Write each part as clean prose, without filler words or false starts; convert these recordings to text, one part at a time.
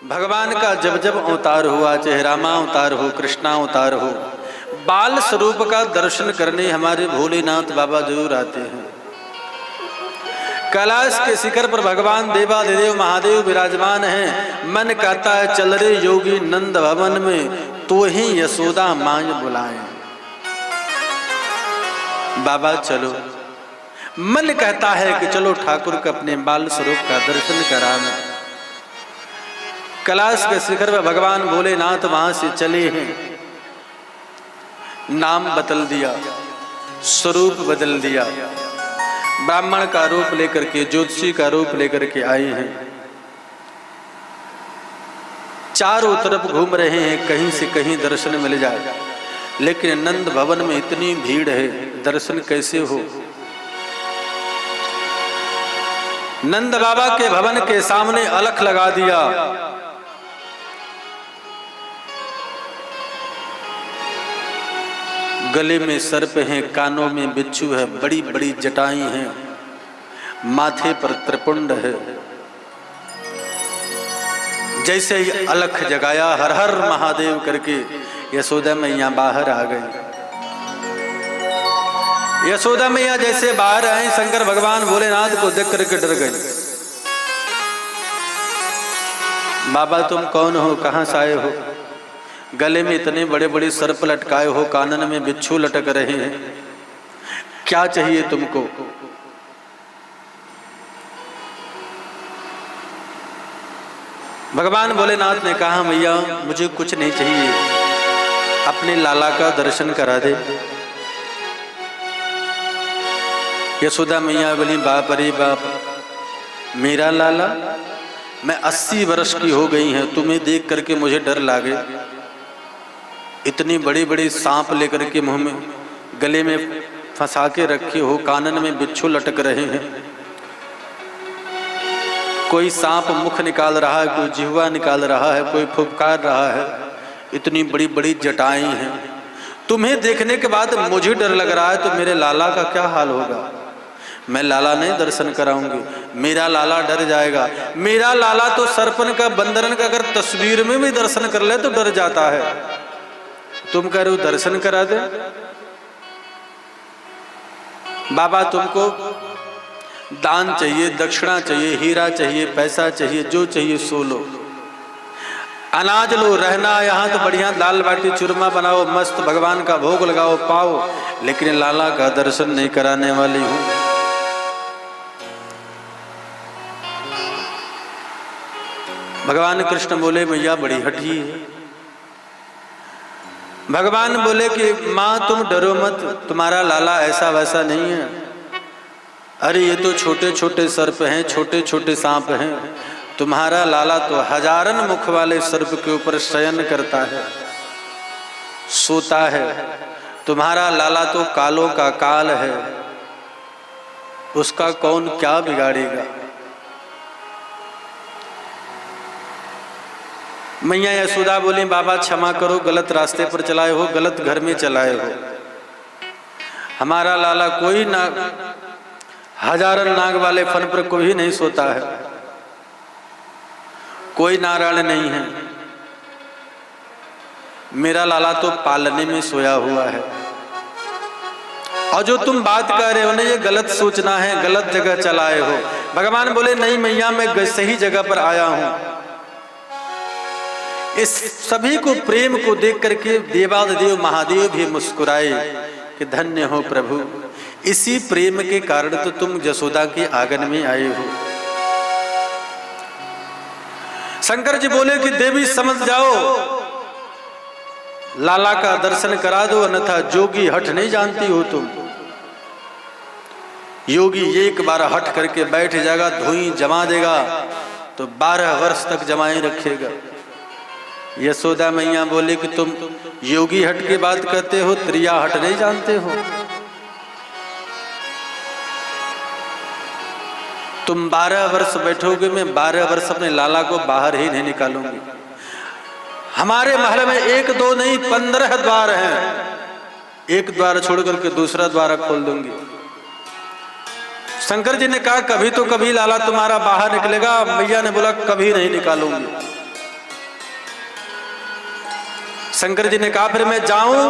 भगवान का जब जब अवतार हुआ, चाहे रामा अवतार हो, कृष्णा अवतार हो, बाल स्वरूप का दर्शन करने हमारे भोलेनाथ बाबा जरूर आते हैं। कैलाश के शिखर पर भगवान देवाधिदेव महादेव विराजमान हैं। मन कहता है चल रे योगी नंद भवन में, तो ही यशोदा मां बुलाएं। बाबा चलो, मन कहता है कि चलो ठाकुर के अपने बाल स्वरूप का दर्शन कराना। कैलाश के शिखर पर भगवान भोलेनाथ वहां से चले हैं। नाम बदल दिया, स्वरूप बदल दिया, ब्राह्मण का रूप लेकर के, ज्योतिषी का रूप लेकर के आए हैं। चारों तरफ घूम रहे हैं, कहीं से कहीं दर्शन मिल जाए, लेकिन नंद भवन में इतनी भीड़ है, दर्शन कैसे हो। नंद बाबा के भवन के सामने अलख लगा दिया। गले में सर्प हैं, कानों में बिच्छू है, बड़ी बड़ी जटाएं हैं, माथे पर त्रिपुंड है। जैसे ही अलख जगाया, हर हर महादेव करके यशोदा मैया बाहर आ गई। यशोदा मैया जैसे बाहर आई, शंकर भगवान भोलेनाथ को देख करके डर गई। बाबा तुम कौन हो, कहां से आए हो? गले में इतने बड़े बड़े सर्प लटकाए हो, कानन में बिच्छू लटक रहे हैं, क्या चाहिए तुमको? भगवान भोलेनाथ ने कहा मैया मुझे कुछ नहीं चाहिए, अपने लाला का दर्शन करा दे। यशोदा मैया बोली बाप रे बाप, मेरा लाला? मैं 80 वर्ष की हो गई है, तुम्हें देख करके मुझे डर लागे। इतनी बड़ी बड़ी सांप लेकर के मुंह में गले में फंसा के रखे हो, कानन में बिच्छू लटक रहे हैं। कोई सांप मुख निकाल रहा है, कोई जिह्वा निकाल रहा है, कोई फुफकार रहा है, इतनी बड़ी बड़ी जटाएं हैं। तुम्हें देखने के बाद मुझे डर लग रहा है, तो मेरे लाला का क्या हाल होगा? मैं लाला नहीं दर्शन कराऊंगी, मेरा लाला डर जाएगा। मेरा लाला तो सरपन का, बंदरन का अगर तस्वीर में भी दर्शन कर ले तो डर जाता है। तुम कह रहे हो दर्शन करा दे? बाबा तुमको दान चाहिए, दक्षिणा चाहिए, हीरा चाहिए, पैसा चाहिए, जो चाहिए सो लो, अनाज लो, रहना यहाँ तो बढ़िया दाल बाटी चूरमा बनाओ, मस्त भगवान का भोग लगाओ, पाओ, लेकिन लाला का दर्शन नहीं कराने वाली हूं। भगवान कृष्ण बोले मैया बड़ी हठी है। भगवान बोले कि माँ तुम डरो मत, तुम्हारा लाला ऐसा वैसा नहीं है। अरे ये तो छोटे छोटे सर्प हैं, छोटे छोटे सांप हैं, तुम्हारा लाला तो हजारन मुख वाले सर्प के ऊपर शयन करता है, सोता है। तुम्हारा लाला तो कालों का काल है, उसका कौन क्या बिगाड़ेगा। मैया यशोदा बोली बाबा क्षमा करो, गलत रास्ते पर चलाए हो, गलत घर में चलाए हो। हमारा लाला कोई नाग, हजारन नाग वाले फन पर कोई नहीं सोता है, कोई नारायण नहीं है। मेरा लाला तो पालने में सोया हुआ है। और जो तुम बात कर रहे हो ना, ये गलत सोचना है, गलत जगह चलाए हो। भगवान बोले नहीं मैया, मैं सही जगह पर आया हूं। इस सभी को प्रेम को देख करके देवाधिदेव महादेव भी मुस्कुराए कि धन्य हो प्रभु, इसी प्रेम के कारण तो तुम यशोदा के आंगन में आए हो। शंकर जी बोले कि देवी समझ जाओ, लाला का दर्शन करा दो, अन्यथा जोगी हठ नहीं जानती हो तुम। योगी एक बार हठ करके बैठ जाएगा, धुई जमा देगा तो 12 वर्ष तक जमाए रखेगा। यशोदा मैया बोले कि तुम योगी हट की बात करते हो, त्रिया हट नहीं जानते हो। तुम 12 वर्ष बैठोगे, मैं 12 वर्ष अपने लाला को बाहर ही नहीं निकालूंगी। हमारे महल में 1 2 नहीं 15 द्वार हैं, एक द्वार छोड़ करके दूसरा द्वार खोल दूंगी। शंकर जी ने कहा कभी तो कभी लाला तुम्हारा बाहर निकलेगा। मैया ने बोला कभी नहीं निकालूंगी। शंकर जी ने कहा फिर मैं जाऊं?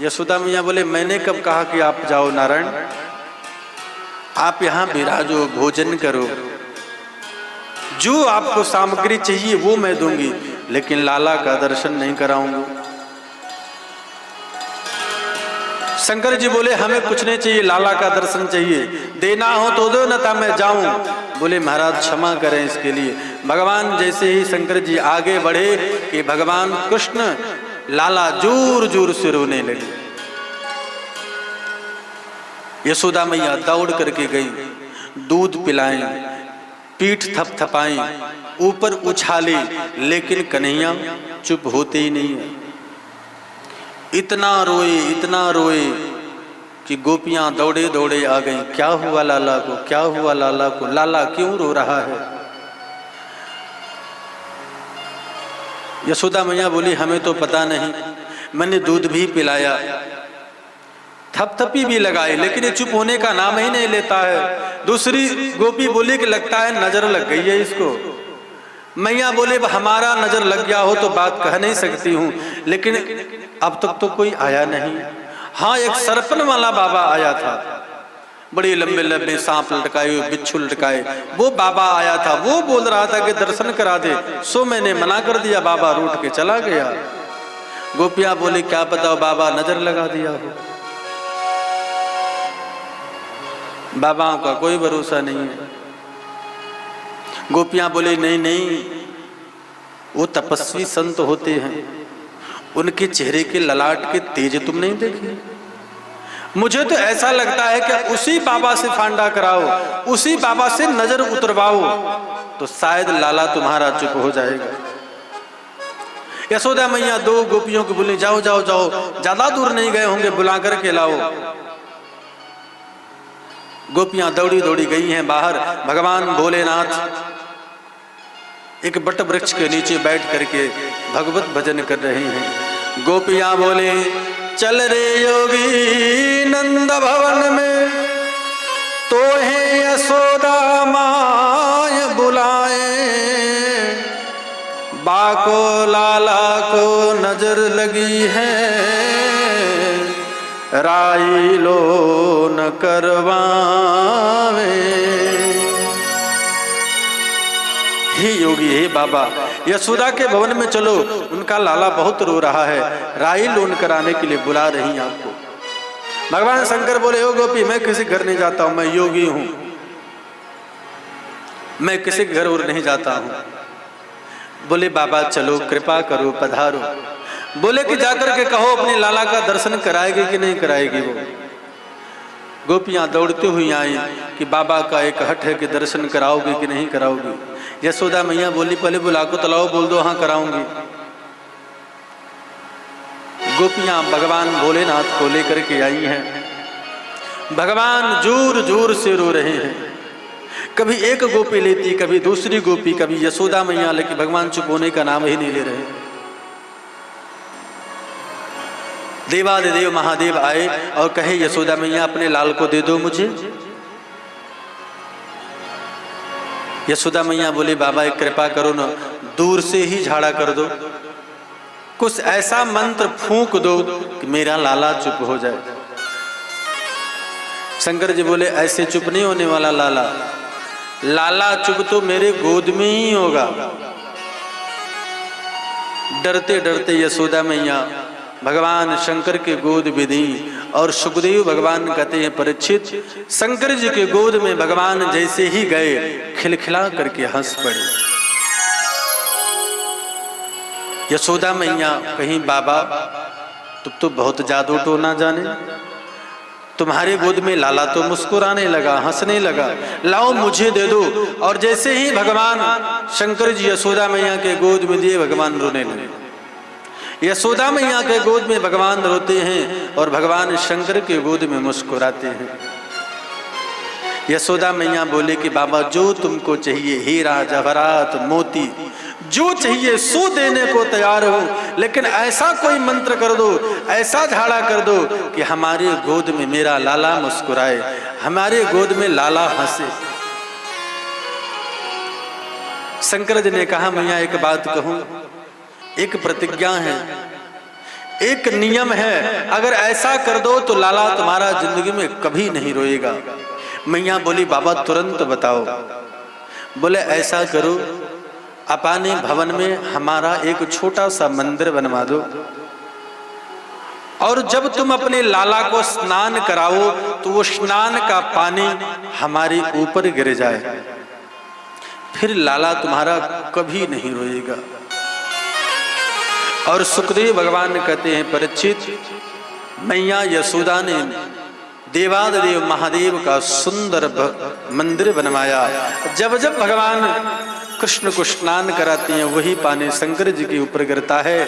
यशोदा मैया बोले मैंने कब कहा कि आप जाओ नारायण, आप यहां विराजो, भोजन करो, जो आपको सामग्री चाहिए वो मैं दूंगी, लेकिन लाला का दर्शन नहीं कराऊंगी। शंकर जी बोले हमें कुछ नहीं चाहिए, लाला का दर्शन चाहिए, देना हो तो दो न था मैं जाऊं। बोले महाराज क्षमा करें इसके लिए। भगवान जैसे ही शंकर जी आगे बढ़े कि भगवान कृष्ण लाला जोर जोर से रोने लगे। यशोदा मैया दौड़ करके गई, दूध पिलाई, पीठ थपथपाई, ऊपर उछाली, लेकिन कन्हैया चुप होते ही नहीं है। इतना रोए कि गोपियां दौड़े दौड़े आ गईं। क्या हुआ लाला को, क्या हुआ लाला को, लाला क्यों रो रहा है? यशोदा मैया बोली हमें तो पता नहीं, मैंने दूध भी पिलाया, थपथपी भी लगाई, लेकिन ये चुप होने का नाम ही नहीं लेता है। दूसरी गोपी बोली कि लगता है नजर लग गई है इसको। मैया बोले हमारा नजर लग गया हो तो बात कह नहीं सकती हूं, लेकिन अब तक तो कोई आया नहीं। हाँ, एक सरपन वाला बाबा आया था, बड़े लंबे लंबे सांप लटकाए हुए, बिच्छू लटकाए, वो बाबा आया था। वो बोल रहा था कि दर्शन करा दे, सो मैंने मना कर दिया, बाबा रूठ के चला गया। गोपियां बोले क्या पता बाबा नजर लगा दिया हो। बाबाओं का कोई भरोसा नहीं है। गोपियां बोले नहीं नहीं, वो तपस्वी संत होते हैं, उनके चेहरे के ललाट के तेज तुम नहीं देखे? मुझे तो ऐसा लगता है कि उसी बाबा से फांडा कराओ, उसी बाबा से नजर उतरवाओ, तो शायद लाला तुम्हारा चुप हो जाएगा। यशोदा मैया दो गोपियों को बोली जाओ जाओ जाओ, ज्यादा दूर नहीं गए होंगे, बुला कर के लाओ। गोपियां दौड़ी दौड़ी गई हैं बाहर। भगवान भोलेनाथ एक बट वृक्ष के नीचे बैठ करके भगवत भजन कर रहे हैं। गोपियां बोले चल रे योगी नंद भवन में, तो है यशोदा माय बुलाए, बाको लाला को नजर लगी है, राई लो न करवावे। हे योगी, हे बाबा, यशोदा के भवन में चलो, उनका लाला बहुत रो रहा है, राई लोन कराने के लिए बुला रही आपको। भगवान शंकर बोले ओ गोपी, मैं किसी घर नहीं जाता हूं, मैं योगी हूं, मैं किसी घर और नहीं जाता हूं। बोले बाबा चलो, कृपा करो, पधारो। बोले कि जाकर के कहो अपने लाला का दर्शन कराएगी कि नहीं कराएगी वो। गोपियां दौड़ती हुई आई कि बाबा का एक हट है कि दर्शन कराओगे कि नहीं कराओगी। यशोदा मैया बोली पहले बुला को तलाओ, बोल दो हाँ कराऊंगी। गोपियां भगवान भोलेनाथ को लेकर के आई हैं। भगवान जोर जोर से रो रहे हैं। कभी एक गोपी लेती, कभी दूसरी गोपी, कभी यशोदा मैया, लेकिन भगवान चुप होने का नाम ही नहीं ले रहे। देवादिदेव महादेव आए और कहे यशोदा मैया अपने लाल को दे दो मुझे। यशोदा मैया बोली बाबा एक कृपा करो ना, दूर से ही झाड़ा कर दो, कुछ ऐसा मंत्र फूंक दो कि मेरा लाला चुप हो जाए। शंकर जी बोले ऐसे चुप नहीं होने वाला लाला, लाला चुप तो मेरे गोद में ही होगा। डरते डरते यशोदा मैया भगवान शंकर के गोद में दी और सुखदेव भगवान कहते हैं परीक्षित, शंकर जी के गोद में भगवान जैसे ही गए खिलखिला करके हंस पड़े। यशोदा मैया कहीं बाबा तुम तो बहुत जादू टोना जाने, तुम्हारे गोद में लाला तो मुस्कुराने लगा, हंसने लगा, लाओ मुझे दे दो। और जैसे ही भगवान शंकर जी यशोदा मैया के गोद में दिए, भगवान रोने लगे। यशोदा मैया के गोद में भगवान रोते हैं और भगवान शंकर के गोद में मुस्कुराते हैं। यशोदा मैया बोले कि बाबा जो तुमको चाहिए, हीरा जवाहरात मोती जो चाहिए सो देने को तैयार हो, लेकिन ऐसा कोई मंत्र कर दो, ऐसा झाड़ा कर दो कि हमारे गोद में मेरा लाला मुस्कुराए, हमारे गोद में लाला हंसे। शंकर जी ने कहा मैया एक बात कहूं, एक प्रतिज्ञा है, एक नियम है, अगर ऐसा कर दो तो लाला तुम्हारा जिंदगी में कभी नहीं रोएगा। मैया बोली बाबा तुरंत बताओ। बोले ऐसा करो, अपने भवन में हमारा एक छोटा सा मंदिर बनवा दो, और जब तुम अपने लाला को स्नान कराओ तो वो स्नान का पानी हमारे ऊपर गिर जाए, फिर लाला तुम्हारा कभी नहीं रोएगा। और सुखदेव भगवान कहते हैं परीक्षित, मैया यशोदा ने देवादिदेव महादेव का सुंदर मंदिर बनवाया। जब जब भगवान कृष्ण को स्नान कराती हैं वही पानी शंकर जी के ऊपर गिरता है।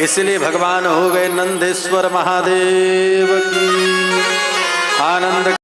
इसलिए भगवान हो गए नंदेश्वर महादेव की आनंद।